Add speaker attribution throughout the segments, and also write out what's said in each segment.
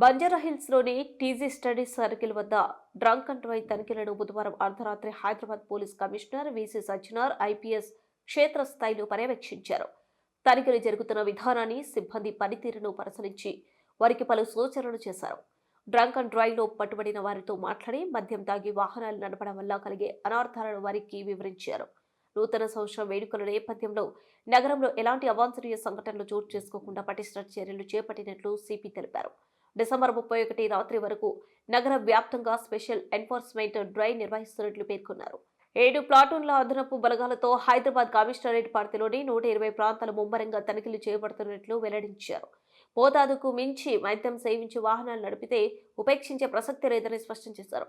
Speaker 1: బంజారాహిల్స్లోని TG studies circle వద్ద drunk and drive తనిఖీలను బుధవారం అర్ధరాత్రి Hyderabad police commissioner VC Sajjanar IPS క్షేత్రస్థాయిలో పర్యవేక్షించారు. తనిఖీలు జరుగుతున్న విధానాన్ని, సిబ్బంది పనితీరును పరిశీలించి వారికి పలు సూచనలు చేశారు. డ్రంక్ అండ్ డ్రైవ్లో పట్టుబడిన వారితో మాట్లాడి మద్యం తాగి వాహనాలు నడపడం వల్ల కలిగే అనర్థాలను వారికి వివరించారు. నూతన సంవత్సరం వేడుకల నేపథ్యంలో నగరంలో ఎలాంటి అవాంఛనీయ సంఘటనలు చోటు చేసుకోకుండా పటిష్ట చర్యలు చేపట్టినట్లు సిపి తెలిపారు. డిసెంబర్ 31 రాత్రి వరకు నగర వ్యాప్తంగా స్పెషల్ ఎన్ఫోర్స్మెంట్ డ్రైవ్ నిర్వహిస్తున్నట్లు పేర్కొన్నారు. 7 ప్లాటూన్ల అదనపు బలగాలతో హైదరాబాద్ కమిషనరేట్ పరిధిలోని 120 ప్రాంతాలు ముమ్మరంగా తనిఖీలు చేపడుతున్నట్లు వెల్లడించారు. మోతాదుకు మించి మద్యం సేవించి వాహనాలు నడిపితే ఉపేక్షించే ప్రసక్తి లేదని స్పష్టం చేశారు.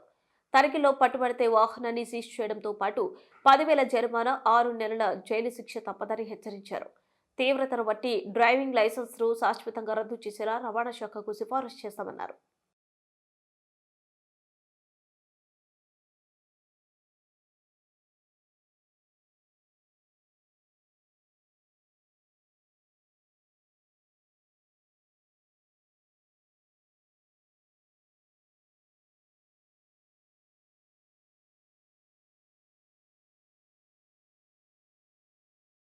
Speaker 1: తనిఖీల్లో పట్టుబడితే వాహనాన్ని సీజ్ చేయడంతో పాటు 10,000 జరిమానా, 6 నెలల జైలు శిక్ష తప్పదని హెచ్చరించారు. తీవ్రతను బట్టి డ్రైవింగ్ లైసెన్స్ను శాశ్వతంగా రద్దు చేసేలా రవాణా శాఖకు సిఫారసు చేశామన్నారు.